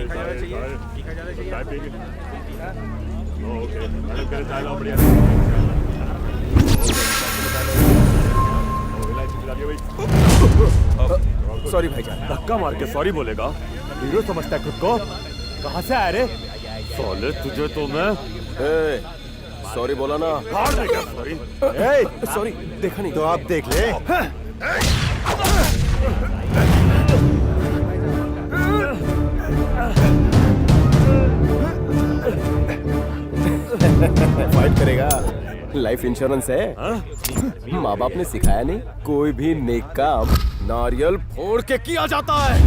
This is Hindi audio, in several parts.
तीखा ज़्यादा चाहिए, तीखा ज़्यादा चाहिए। चाय पिएंगे? तीखा? ओके, मैडम कह रहे चाय लाओ बढ़िया। इलायची खिला दिया भाई। सॉरी भाईजान। धक्का मार के सॉरी बोलेगा? हीरो समझता है खुद को? कहाँ से आया रे? साले तुझे तो मैं सॉरी बोला ना। फाड़ देगा सॉरी। सॉरी देखा नहीं तो आप देख ले। फाइट करेगा। लाइफ इंश्योरेंस है। माँ बाप ने सिखाया नहीं, कोई भी नेक काम नारियल फोड़ के किया जाता है।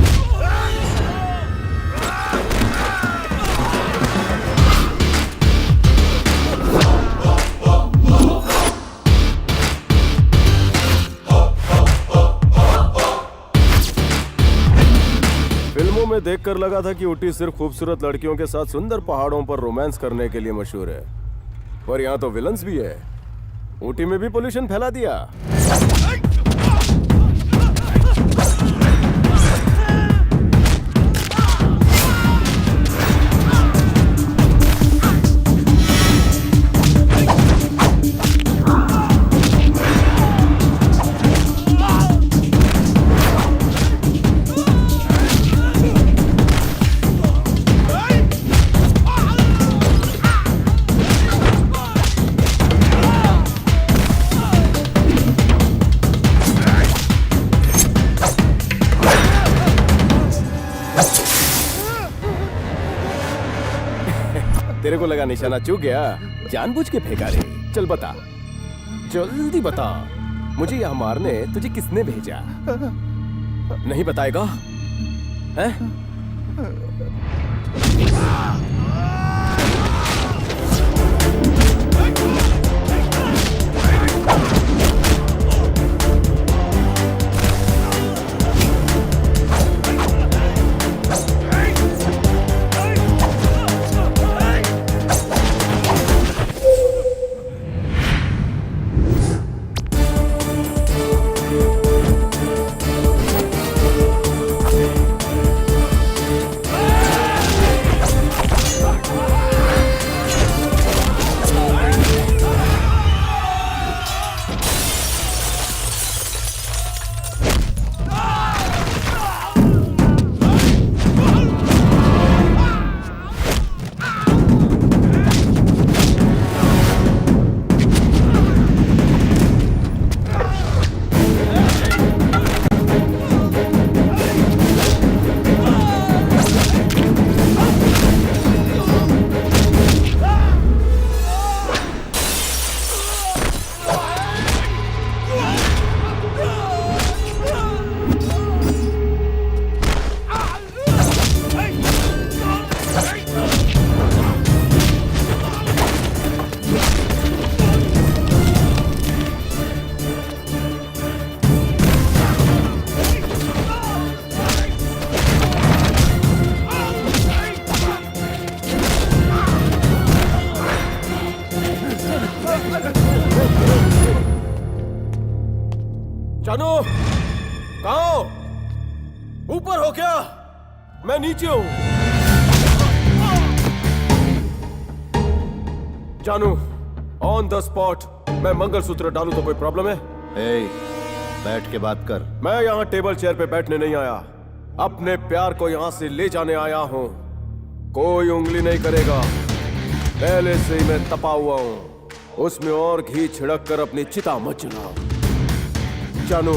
फिल्मों में देखकर लगा था कि ऊटी सिर्फ खूबसूरत लड़कियों के साथ सुंदर पहाड़ों पर रोमांस करने के लिए मशहूर है, पर यहाँ तो विलन्स भी है। ऊटी में भी पोल्यूशन फैला दिया। तेरे को लगा निशाना चूक गया? जानबूझ के फेंका रे। चल बता, जल्दी बता, मुझे यहाँ मारने तुझे किसने भेजा? नहीं बताएगा? हैं? जानू, कहाँ हो? ऊपर हो क्या? मैं नीचे हूं। जानू, ऑन द स्पॉट मैं मंगलसूत्र डालूं तो कोई प्रॉब्लम है? बैठ के बात कर। मैं यहाँ टेबल चेयर पे बैठने नहीं आया, अपने प्यार को यहाँ से ले जाने आया हूँ। कोई उंगली नहीं करेगा, पहले से ही मैं तपा हुआ हूँ। उसमें और घी छिड़क कर अपनी चिता मत जलाओ। जानू,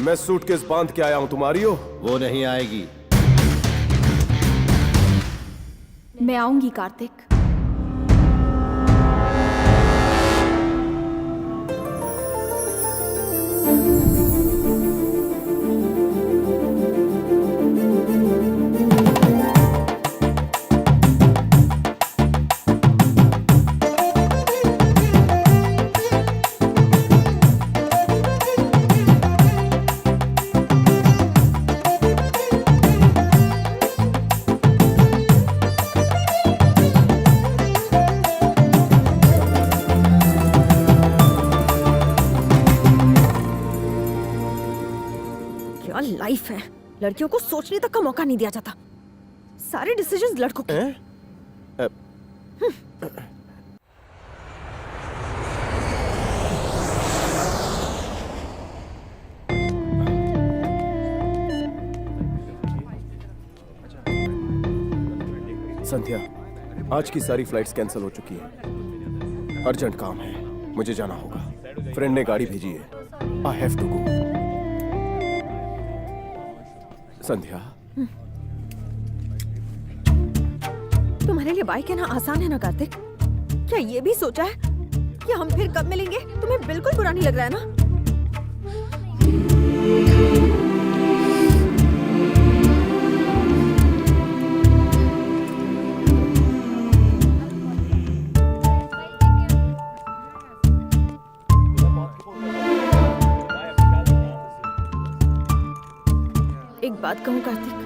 मैं सूटकेस बांध के आया हूं, तुम्हारी हो? वो नहीं आएगी। मैं आऊंगी कार्तिक। लाइफ है, लड़कियों को सोचने तक का मौका नहीं दिया जाता। सारे डिसीजंस लड़कों के। हैं? संध्या, आज की सारी फ्लाइट्स कैंसिल हो चुकी हैं। अर्जेंट काम है, मुझे जाना होगा। फ्रेंड ने गाड़ी भेजी है। I have to go. संध्या, तुम्हारे लिए बाय कहना आसान है ना कार्तिक? क्या ये भी सोचा है कि हम फिर कब मिलेंगे? तुम्हें बिल्कुल बुरा नहीं लग रहा है ना? एक बात कहूँ कार्तिक,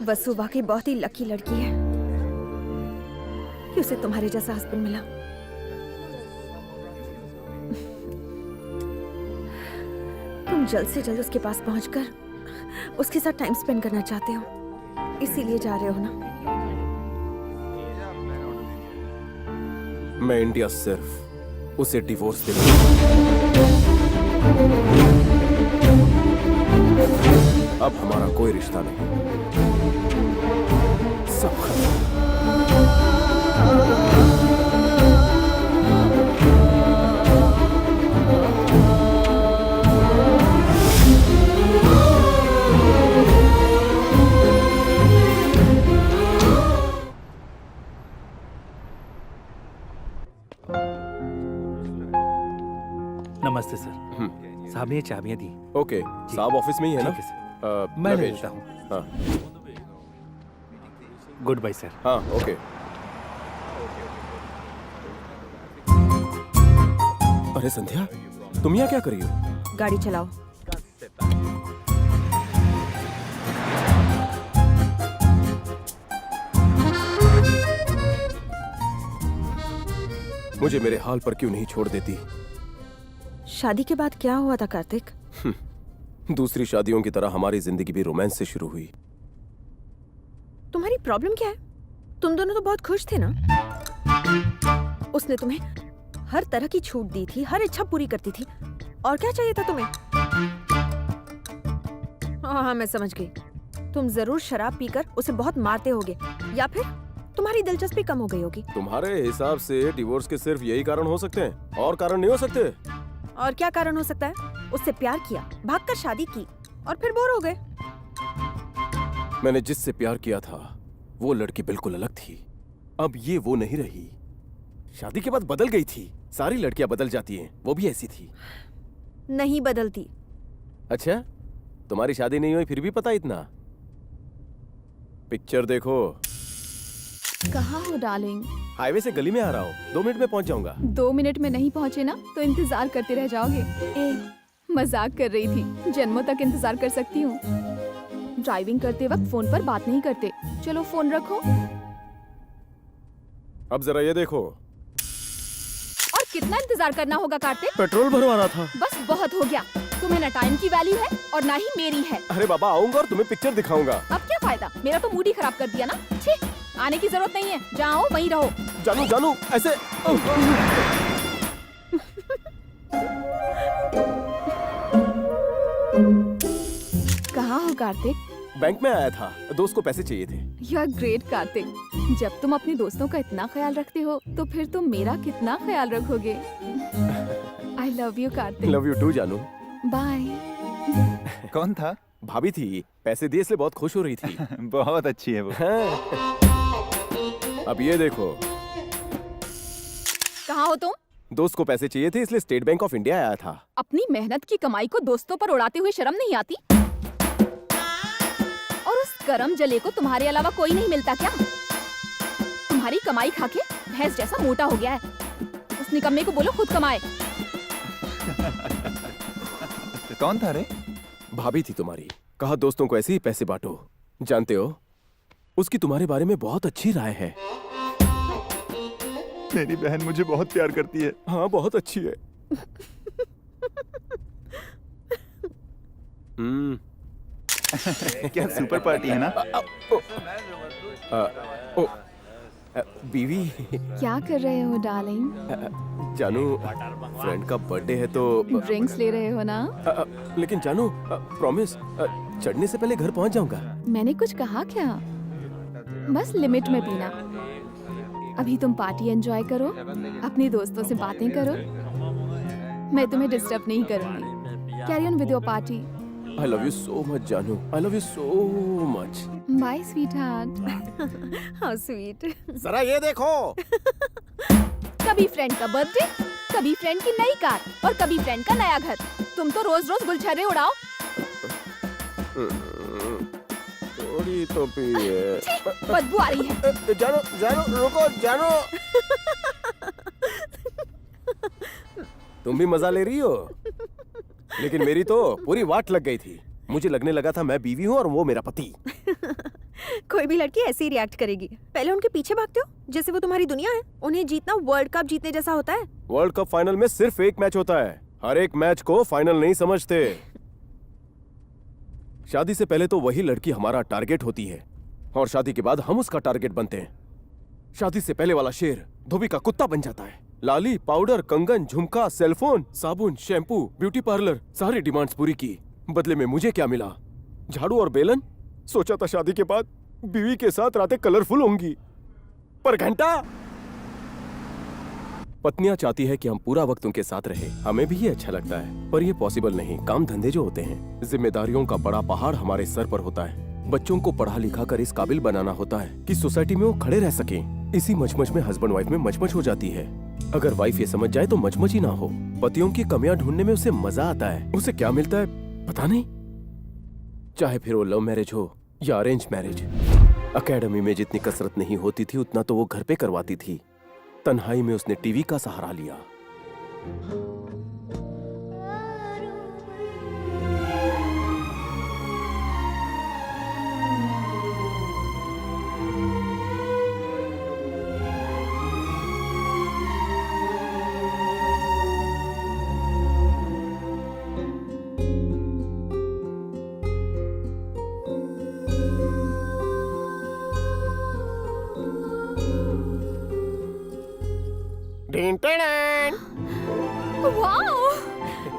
वसु वाकई बहुत ही लकी लड़की है कि उसे तुम्हारे जैसा हस्बैंड मिला। तुम जल्द से जल्द उसके पास पहुंचकर उसके साथ टाइम स्पेंड करना चाहते हो, इसीलिए जा रहे हो ना? मैं इंडिया सिर्फ उसे डिवोर्स दे अब हमारा कोई रिश्ता नहीं, सब खत्म। नमस्ते सर। साहब ने ये चाबियां दी। ओके, साहब ऑफिस में ही है ना? ठीक है सर। मैं ले लेता हूँ। हाँ गुड बाय सर। हाँ ओके। अरे संध्या, तुम यहाँ क्या कर रही हो? गाड़ी चलाओ। मुझे मेरे हाल पर क्यों नहीं छोड़ देती? शादी के बाद क्या हुआ था कार्तिक? दूसरी शादियों की तरह हमारी जिंदगी भी रोमांस से शुरू हुई। तुम्हारी प्रॉब्लम क्या है? तुम दोनों तो बहुत खुश थे ना? उसने तुम्हें हर तरह की छूट दी थी, हर इच्छा पूरी करती थी, और क्या चाहिए था तुम्हें? हाँ, मैं समझ गई। तुम जरूर शराब पीकर उसे बहुत मारते होगे, या फिर तुम्हारी दिलचस्पी कम हो गई होगी। तुम्हारे हिसाब से डिवोर्स के सिर्फ यही कारण हो सकते हैं, और कारण नहीं हो सकते? और क्या कारण हो सकता है? उससे प्यार किया, भागकर शादी की, और फिर बोर हो गए। मैंने जिससे प्यार किया था वो लड़की बिल्कुल अलग थी। अब ये वो नहीं रही। शादी के बाद बदल गई थी। सारी लड़कियां बदल जाती हैं, वो भी ऐसी थी। नहीं बदलती। अच्छा, तुम्हारी शादी नहीं हुई फिर भी पता इतना? पिक्चर देखो। कहाँ हो डार्लिंग? हाईवे से गली में आ रहा हूँ, 2 मिनट में पहुँच जाऊंगा। 2 मिनट में नहीं पहुँचे ना तो इंतजार करते रह जाओगे। मजाक कर रही थी, जन्मों तक इंतजार कर सकती हूँ। ड्राइविंग करते वक्त फोन पर बात नहीं करते। चलो फोन रखो। अब जरा ये देखो। और कितना इंतजार करना होगा कार्तिक? पेट्रोल भरवाना था। बस बहुत हो गया। तुम्हें ना टाइम की वैल्यू है और ना ही मेरी है। अरे बाबा, आऊंगा और तुम्हें पिक्चर दिखाऊंगा। अब क्या फायदा? मेरा तो मूड ही खराब कर दिया ना। छी, आने की जरूरत नहीं है। जहाँ हो वहीं रहो। जानू जानू ऐसे। कहाँ हो कार्तिक? बैंक में आया था, दोस्त को पैसे चाहिए थे। You are great Kartik. जब तुम अपने दोस्तों का इतना ख्याल रखते हो तो फिर तुम मेरा कितना ख्याल रखोगे। I love you Kartik. Love you too जानू। बाय। कौन था? भाभी थी, पैसे दिए इसलिए बहुत खुश हो रही थी। बहुत अच्छी है वो। हाँ। अब ये देखो। कहाँ हो तुम? दोस्त को पैसे चाहिए थे इसलिए स्टेट बैंक ऑफ इंडिया आया था। अपनी मेहनत की कमाई को दोस्तों पर उड़ाते हुए शर्म नहीं आती? और उस करम जले को तुम्हारे अलावा कोई नहीं मिलता क्या? तुम्हारी कमाई खाके भैंस जैसा मोटा हो गया है। उस निकम्मे को बोलो खुद कमाए। कौन था रे? भाभी थी तुम्हारी, कहा दोस्तों को ऐसे ही पैसे बांटो। जानते हो, उसकी तुम्हारे बारे में बहुत अच्छी राय है। मेरी बहन मुझे बहुत प्यार करती है। हाँ, बहुत अच्छी है। क्या सुपर पार्टी है ना? बीवी, क्या कर रहे हो डार्लिंग? जानू, फ्रेंड का बर्थडे है तो ड्रिंक्स ले रहे हो ना? लेकिन जानू, प्रॉमिस, चढ़ने से पहले घर पहुंच जाऊंगा। मैंने कुछ कहा क्या? बस लिमिट में पीना। अभी तुम पार्टी एंजॉय करो, अपने दोस्तों से बातें करो। मैं तुम्हें डिस्टर्ब नहीं करूंगी। Carry on with your party. I love you so much जानू, I love you so much. Bye sweetheart. How sweet. जरा ये देखो। कभी फ्रेंड का बर्थडे, कभी फ्रेंड की नई कार और कभी फ्रेंड का नया घर। तुम तो रोज रोज गुलछर्रे उड़ाओ। थोड़ी तो पी है। बदबू आ रही है। जानू, जानू रुको, जानू। तुम भी मजा ले रही हो, लेकिन मेरी तो पूरी वाट लग गई थी। मुझे लगने लगा था मैं बीवी हूँ और वो मेरा पति। कोई भी लड़की ऐसे ही रिएक्ट करेगी। पहले उनके पीछे भागते हो जैसे वो तुम्हारी दुनिया है। उन्हें जीतना वर्ल्ड कप जीतने जैसा होता है। वर्ल्ड कप फाइनल में सिर्फ एक मैच होता है, हर एक मैच को फाइनल नहीं समझते। शादी से पहले तो वही लड़की हमारा टारगेट होती है और शादी के बाद हम उसका टारगेट बनते हैं। शादी से पहले वाला शेर धोबी का कुत्ता बन जाता है। लाली, पाउडर, कंगन, झुमका, सेलफोन, साबुन, शैम्पू, ब्यूटी पार्लर, सारी डिमांड्स पूरी की। बदले में मुझे क्या मिला? झाड़ू और बेलन। सोचा था शादी के बाद बीवी के साथ रातें कलरफुल होंगी, पर घंटा। पत्नियां चाहती है कि हम पूरा वक्त उनके साथ रहे। हमें भी ये अच्छा लगता है, पर ये पॉसिबल नहीं। काम धंधे जो होते हैं, जिम्मेदारियों का बड़ा पहाड़ हमारे सर पर होता है। बच्चों को पढ़ा लिखा कर इस काबिल बनाना होता है कि सोसाइटी में वो खड़े रह सकें। इसी मचमच में हस्बैंड वाइफ में मचमच हो जाती है। अगर वाइफ ये समझ जाए तो मचमच ही ना हो। पतियों की कमियां ढूंढने में उसे मजा आता है। उसे क्या मिलता है पता नहीं, चाहे फिर वो लव मैरिज हो या अरेंज मैरिज। एकेडमी में जितनी कसरत नहीं होती थी उतना तो वो घर पे करवाती थी। तन्हाई में उसने टीवी का सहारा लिया। Wow,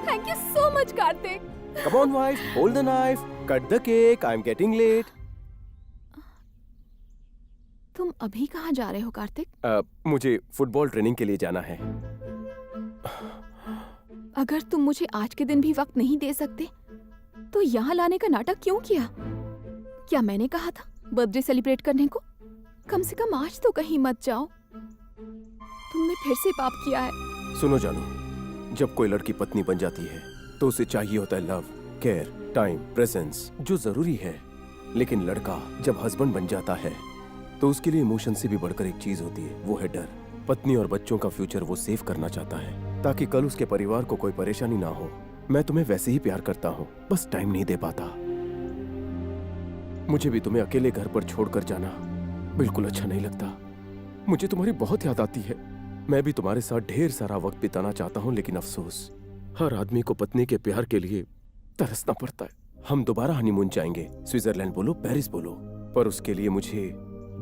thank you so much Kartik. Come on, wife, hold the knife, cut the cake. I'm getting late. तुम अभी कहाँ जा रहे हो कार्तिक? मुझे फुटबॉल ट्रेनिंग के लिए जाना है। अगर तुम मुझे आज के दिन भी वक्त नहीं दे सकते तो यहाँ लाने का नाटक क्यों किया? क्या मैंने कहा था बर्थडे सेलिब्रेट करने को? कम से कम आज तो कहीं मत जाओ। तुमने फिर से पाप किया है। सुनो जानू, जब कोई लड़की पत्नी बन जाती है तो उसे चाहिए होता है लव, केयर, टाइम, प्रेजेंस, जो जरूरी है। लेकिन लड़का जब हस्बैंड बन जाता है तो उसके लिए इमोशन से भी बढ़कर एक चीज होती है, वो है डर। पत्नी और बच्चों का फ्यूचर वो सेव करना चाहता है ताकि कल उसके परिवार को कोई परेशानी ना हो। मैं तुम्हें वैसे ही प्यार करता हूँ, बस टाइम नहीं दे पाता। मुझे भी तुम्हें अकेले घर पर छोड़कर जाना बिल्कुल अच्छा नहीं लगता। मुझे तुम्हारी बहुत याद आती है। मैं भी तुम्हारे साथ ढेर सारा वक्त बिताना चाहता हूँ, लेकिन अफसोस हर आदमी को पत्नी के प्यार के लिए तरसना पड़ता है। हम दोबारा हनीमून जाएंगे, स्विट्जरलैंड बोलो, पेरिस बोलो, पर उसके लिए मुझे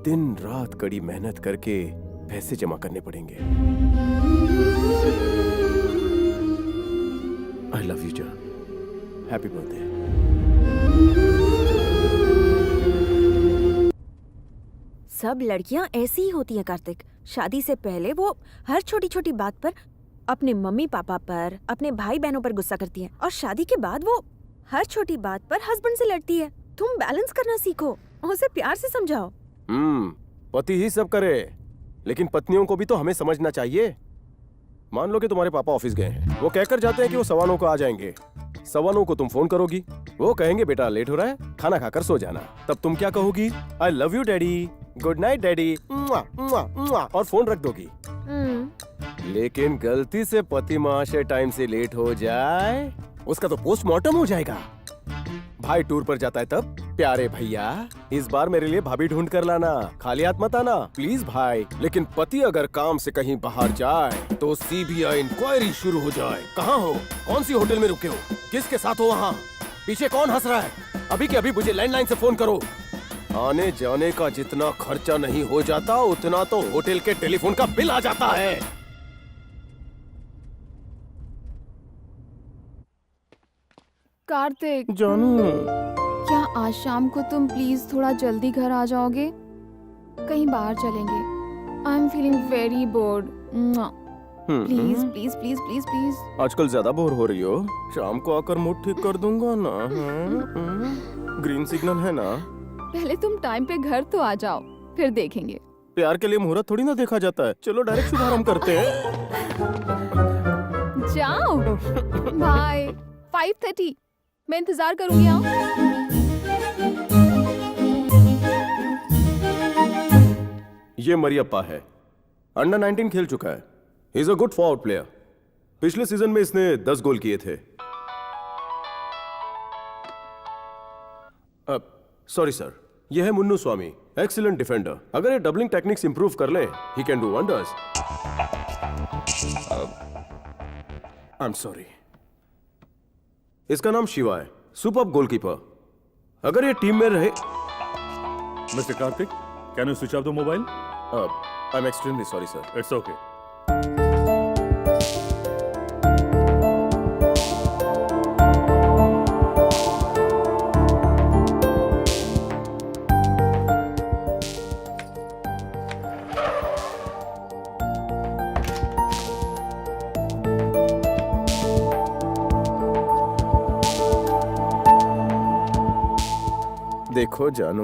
दिन रात कड़ी मेहनत करके पैसे जमा करने पड़ेंगे। आई लव यू जान, हैप्पी बर्थडे। सब लड़कियां ऐसी ही होती हैं कार्तिक। शादी से पहले वो हर छोटी छोटी बात पर अपने मम्मी पापा पर, अपने भाई बहनों पर गुस्सा करती हैं, और शादी के बाद वो हर छोटी बात पर हस्बैंड से लड़ती है। तुम बैलेंस करना सीखो, उसे प्यार से समझाओ। पति ही सब करे, लेकिन पत्नियों को भी तो हमें समझना चाहिए। मान लो कि तुम्हारे पापा ऑफिस गए हैं, वो कहकर जाते हैं कि वो 9:15 को आ जाएंगे। 9:15 को तुम फोन करोगी, वो कहेंगे बेटा लेट हो रहा है, खाना खाकर सो जाना। तब तुम क्या कहोगी? I love you daddy, good night daddy, और फोन रख दोगी। लेकिन गलती से पति महाशय टाइम से लेट हो जाए, उसका तो पोस्टमार्टम हो जाएगा। भाई टूर पर जाता है तब, प्यारे भैया इस बार मेरे लिए भाभी ढूंढ कर लाना, खाली हाथ मत आना प्लीज भाई। लेकिन पति अगर काम से कहीं बाहर जाए तो सीबीआई इंक्वायरी शुरू हो जाए। कहाँ हो, कौन सी होटल में रुके हो, किसके साथ हो वहाँ? पीछे कौन हंस रहा है? अभी के अभी मुझे लैंडलाइन से फोन करो। आने जाने का जितना खर्चा नहीं हो जाता उतना तो होटल के टेलीफोन का बिल आ जाता है। कार्तिक, जानू, क्या आज शाम को तुम प्लीज थोड़ा जल्दी घर आ जाओगे? कहीं बाहर चलेंगे। I am feeling very bored. Please please please please please. आजकल ज्यादा बोर हो रही हो? शाम को आकर मूड ठीक कर दूंगा ना। ग्रीन सिग्नल है ना? पहले तुम टाइम पे घर तो आ जाओ, फिर देखेंगे। प्यार के लिए मुहूर्त थोड़ी ना देखा जाता है। चलो डायरेक्ट शुभारंभ करते हैं। जाओ। बाय। 5:30 मैं इंतजार करूंगी। आओ। ये मरियप्पा है, अंडर 19 खेल चुका है। He is a good forward player. पिछले सीजन में इसने 10 गोल किए थे। सॉरी सर, ये है मुन्नू स्वामी, एक्सीलेंट डिफेंडर। अगर ये डबलिंग टेक्निक्स इंप्रूव कर ले, he can do wonders. I am sorry. इसका नाम शिवा है, सुपर्ब गोलकीपर। अगर ये टीम में रहे। Mister Kartik, can you switch off the mobile? I am extremely sorry sir. It's okay. देखो जानू,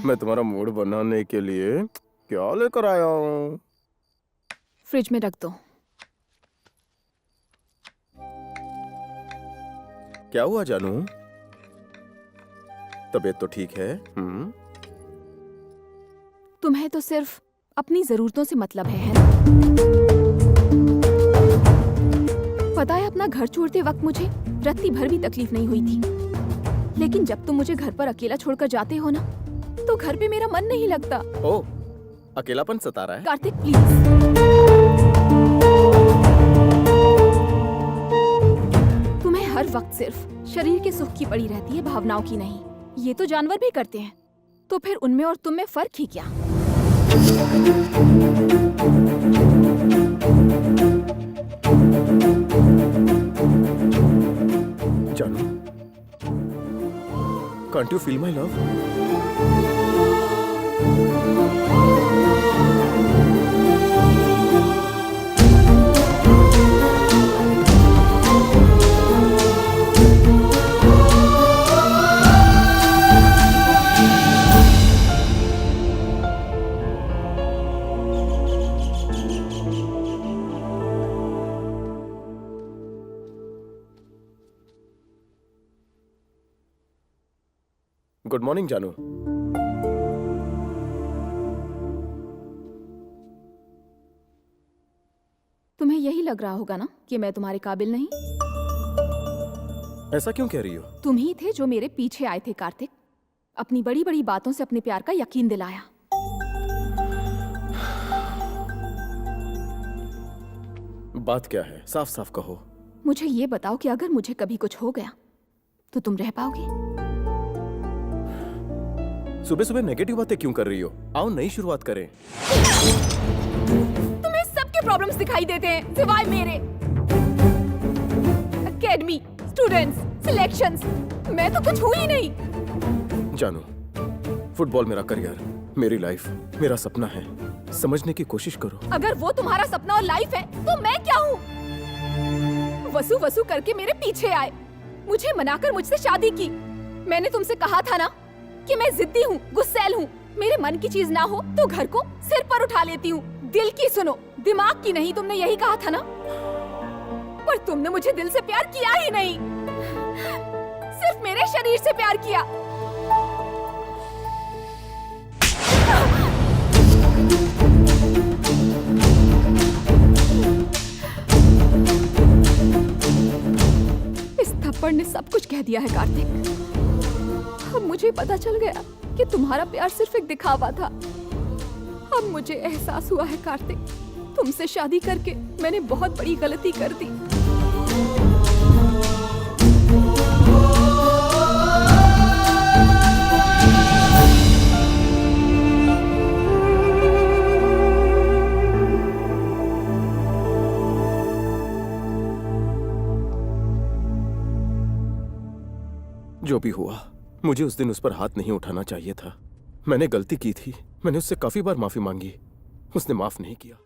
मैं तुम्हारा मूड बनाने के लिए क्या लेकर आया हूँ। फ्रिज में रख दो। क्या हुआ जानू? तबीयत तो ठीक है? तुम्हें तो सिर्फ अपनी जरूरतों से मतलब है ना? पता है, अपना घर छोड़ते वक्त मुझे रत्ती भर भी तकलीफ नहीं हुई थी, लेकिन जब तुम मुझे घर पर अकेला छोड़कर जाते हो ना, तो घर पे मेरा मन नहीं लगता। ओ, अकेलापन सता रहा है? कार्तिक प्लीज। तुम्हें हर वक्त सिर्फ शरीर के सुख की पड़ी रहती है, भावनाओं की नहीं। ये तो जानवर भी करते हैं, तो फिर उनमें और तुम में फर्क ही क्या? जानू, can't you feel my love? Good morning जानू। तुम्हें यही लग रहा होगा ना कि मैं तुम्हारे काबिल नहीं? ऐसा क्यों कह रही हो? तुम ही थे जो मेरे पीछे आए थे कार्तिक, अपनी बड़ी बड़ी बातों से अपने प्यार का यकीन दिलाया। बात क्या है? साफ साफ कहो। मुझे ये बताओ कि अगर मुझे कभी कुछ हो गया तो तुम रह पाओगे? सुबह सुबह नेगेटिव बातें क्यों कर रही हो? आओ नई शुरुआत करें। तुम्हें सबके प्रॉब्लम्स दिखाई देते हैं सिवाय मेरे। एकेडमी, स्टूडेंट्स, सिलेक्शंस, मैं तो कुछ हूं ही नहीं। जानू, फुटबॉल मेरा करियर, मेरी लाइफ, मेरा सपना है। समझने की कोशिश करो। अगर वो तुम्हारा सपना और लाइफ है तो मैं क्या हूँ? वसू वसू करके मेरे पीछे आए, मुझे मनाकर मुझसे शादी की। मैंने तुमसे कहा था ना कि मैं जिद्दी हूँ, गुस्सैल हूँ। मेरे मन की चीज ना हो तो घर को सिर पर उठा लेती हूँ। दिल की सुनो, दिमाग की नहीं, तुमने यही कहा था ना? पर तुमने मुझे दिल से प्यार किया ही नहीं, सिर्फ मेरे शरीर से प्यार किया। इस थप्पड़ ने सब कुछ कह दिया है कार्तिक। अब मुझे पता चल गया कि तुम्हारा प्यार सिर्फ एक दिखावा था। अब मुझे एहसास हुआ है कार्तिक, तुमसे शादी करके मैंने बहुत बड़ी गलती कर दी। जो भी हुआ, मुझे उस दिन उस पर हाथ नहीं उठाना चाहिए था। मैंने गलती की थी। मैंने उससे काफी बार माफी मांगी, उसने माफ नहीं किया।